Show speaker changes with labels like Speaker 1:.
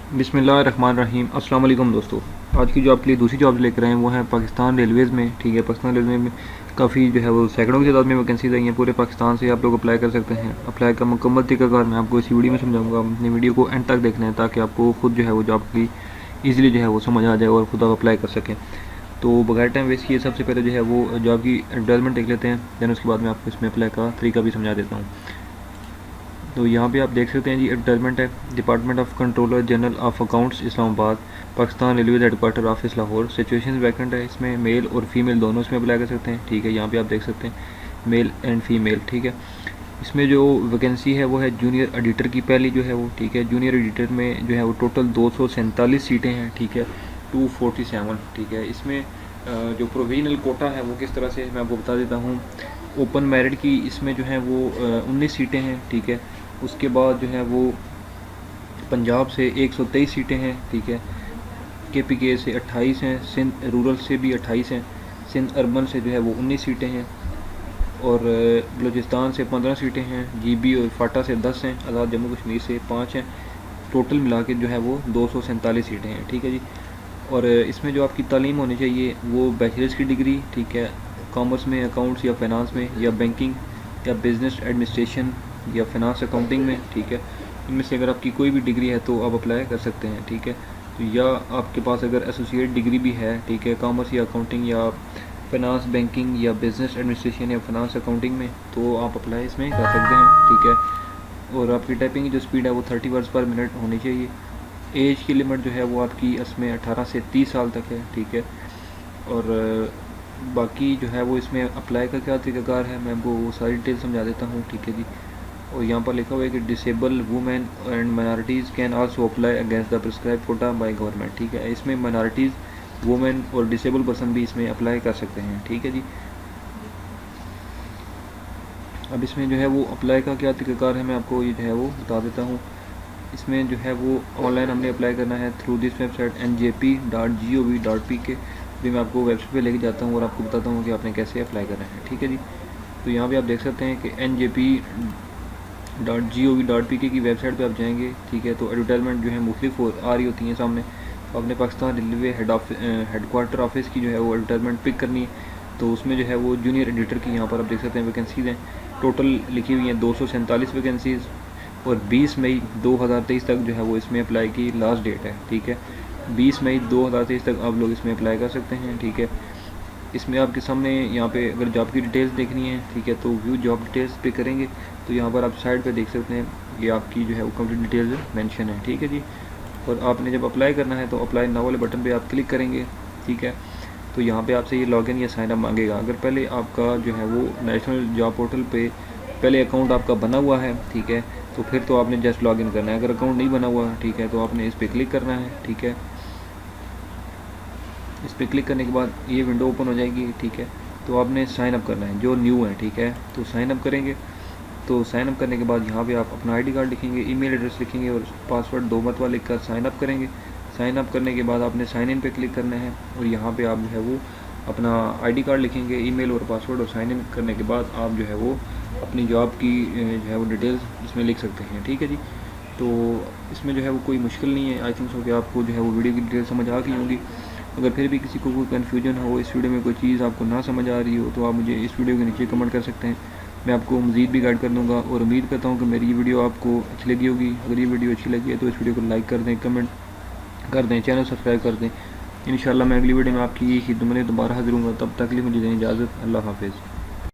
Speaker 1: बिस्मिल्लाहिर्रहमानिर्रहीम। अस्सलाम वालेकुम दोस्तों। आज की जो आपके लिए दूसरी जॉब लेकर आए हैं वो है पाकिस्तान रेलवेज़ में। ठीक है, पाकिस्तान रेलवे में काफ़ी जो है वो सैकड़ों की तादाद में वैकेंसीज आई हैं। पूरे पाकिस्तान से आप लोग अप्लाई कर सकते हैं। अप्लाई का मुकम्मल तरीक़ाकार मैं आपको इसी वीडियो में समझाऊंगा। अपनी वीडियो को एंड तक देखना है ताकि आपको खुद जो है वो जॉब की ईज़िली जो है वो समझ आ जाए और खुद आप अप्लाई कर सकें। तो बगैर टाइम वेस्ट किए सबसे पहले जो है वो जॉब की एडवर्टाइजमेंट देख लेते हैं, दैन उसके बाद मैं आपको इसमें अप्लाई का तरीका भी समझा देता हूँ। तो यहाँ पे आप देख सकते हैं जी, एडवर्टाइजमेंट है। Department of controller general of accounts Islamabad, Pakistan railway headquarter office Lahore. Situation vacant है, इसमें मेल और फीमेल दोनों इसमें अप्लाई कर सकते हैं। ठीक है, यहाँ पे आप देख सकते हैं मेल एंड फीमेल। ठीक है, इसमें जो वैकेंसी है वो है जूनियर एडिटर की पहली जो है वो। ठीक है, जूनियर एडिटर में जो है वो टोटल 247 सीटें हैं। ठीक है, 247। ठीक है, इसमें जो प्रोविजनल कोटा है वो किस तरह से मैं आपको बता देता हूँ। ओपन मेरिट की इसमें जो है वो 19 सीटें हैं। ठीक है, उसके बाद जो है वो पंजाब से 123 सीटें हैं। ठीक है, KPK से 28 हैं, सिंध रूरल से भी 28 हैं, सिंध अर्बन से जो है वो 19 सीटें हैं, और बलूचिस्तान से 15 सीटें हैं, GB और फाटा से 10 हैं, आज़ाद जम्मू कश्मीर से 5 हैं। टोटल मिला के जो है वो 247 सीटें हैं। ठीक है जी, और इसमें जो आपकी तालीम होनी चाहिए वो बैचलर्स की डिग्री। ठीक है, कॉमर्स में, अकाउंट्स या फाइनेंस में, या बैंकिंग या बिज़नेस एडमिनिस्ट्रेशन या फाइनेंस अकाउंटिंग में। ठीक है, इनमें से अगर आपकी कोई भी डिग्री है तो आप अप्लाई कर सकते हैं। ठीक है, तो या आपके पास अगर एसोसिएट डिग्री भी है, ठीक है, कॉमर्स या अकाउंटिंग या फाइनेंस बैंकिंग या बिज़नेस एडमिनिस्ट्रेशन या फाइनेंस अकाउंटिंग में, तो आप अप्लाई इसमें कर सकते हैं। ठीक है, और आपकी टाइपिंग की जो स्पीड है वो 30 वर्ड्स पर मिनट होनी चाहिए। एज की लिमिट जो है वो आपकी इसमें 18 से 30 साल तक है। ठीक है, और बाकी जो है वो इसमें अप्लाई का क्या तरीकाकार है मैं वो सारी डिटेल समझा देता हूँ। ठीक है जी, और यहाँ पर लिखा हुआ है कि disable women and minorities can also apply against the prescribe quota by government. ठीक है, इसमें माइनॉरिटीज़, वुमेन और डिसेबल पर्सन भी इसमें अप्लाई कर सकते हैं। ठीक है जी, अब इसमें जो है वो अप्लाई का क्या तरीकाकार है मैं आपको ये जो है वो बता देता हूँ। इसमें जो है वो ऑनलाइन हमने अप्लाई करना है थ्रू दिस वेबसाइट njp.gov.pk। भी मैं आपको वेबसाइट पे लेके जाता हूँ और आपको बताता हूँ कि आपने कैसे अप्लाई करना है। ठीक है जी, तो यहाँ पे आप देख सकते हैं कि njp.gov.pk की वेबसाइट पे आप जाएंगे। ठीक है, तो एडवर्टाइजमेंट जो है मुख्तलिफ आ रही होती हैं सामने। तो आपने पाकिस्तान रेलवे हेडक्वार्टर ऑफिस की जो है वो एडवर्टाइजमेंट पिक करनी है। तो उसमें जो है वो जूनियर एडिटर की यहाँ पर आप देख सकते हैं वैकेंसीज़ हैं। टोटल लिखी हुई हैं 247 वैकेंसीज़, और 20 मई 2023 तक जो है वो इसमें अप्लाई की लास्ट डेट है। ठीक है, 20 मई 2023 तक आप लोग इसमें अप्लाई कर सकते हैं। ठीक है, इसमें आपके सामने यहाँ पे अगर जॉब की डिटेल्स देखनी है, ठीक है, तो व्यू जॉब डिटेल्स पे करेंगे तो यहाँ पर आप साइड पे देख सकते हैं ये आपकी जो है वो कंप्लीट डिटेल्स मेंशन है। ठीक है जी, और आपने जब अप्लाई करना है तो अप्लाई नाउ वाले बटन पे आप क्लिक करेंगे। ठीक है, तो यहाँ पे आपसे ये लॉगिन या साइन अप मांगेगा। अगर पहले आपका जो है वो नेशनल जॉब पोर्टल पे पहले अकाउंट आपका बना हुआ है, ठीक है, तो फिर तो आपने जस्ट लॉगिन करना है। अगर अकाउंट नहीं बना हुआ, ठीक है, तो आपने इस पर क्लिक करना है। ठीक है, इस पर क्लिक करने के बाद ये विंडो ओपन हो जाएगी। ठीक है, तो आपने साइन अप करना है जो न्यू है। ठीक है, तो साइन अप करेंगे। तो साइन अप करने के बाद यहाँ पे आप अपना आईडी कार्ड लिखेंगे, ईमेल एड्रेस लिखेंगे और पासवर्ड 2 मरतबा लिख कर साइन अप करेंगे। साइन अप करने के बाद आपने साइन इन पे क्लिक करना है और यहाँ पे आप जो है वो अपना आईडी कार्ड लिखेंगे, ईमेल और पासवर्ड, और साइन इन करने के बाद आप जो है वो अपनी जॉब की जो है वो डिटेल्स इसमें लिख सकते हैं। ठीक है जी, तो इसमें जो है वो कोई मुश्किल नहीं है। आई थिंक सो कि आपको जो है वो वीडियो की डिटेल समझ आ गई होंगी। अगर फिर भी किसी को कोई कन्फ्यूजन हो, इस वीडियो में कोई चीज़ आपको ना समझ आ रही हो, तो आप मुझे इस वीडियो के नीचे कमेंट कर सकते हैं। मैं आपको मज़ीद भी गाइड कर दूँगा, और उम्मीद करता हूँ कि मेरी ये वीडियो आपको अच्छी लगी होगी। अगर ये वीडियो अच्छी लगी है तो इस वीडियो को लाइक कर दें, कमेंट कर दें, चैनल सब्सक्राइब कर दें। इंशाल्लाह मैं अगली वीडियो में आपकी खिदमत में दोबारा हाजिर हूँगा। तब तक के लिए मुझे दें इजाज़त। अल्लाह हाफिज़।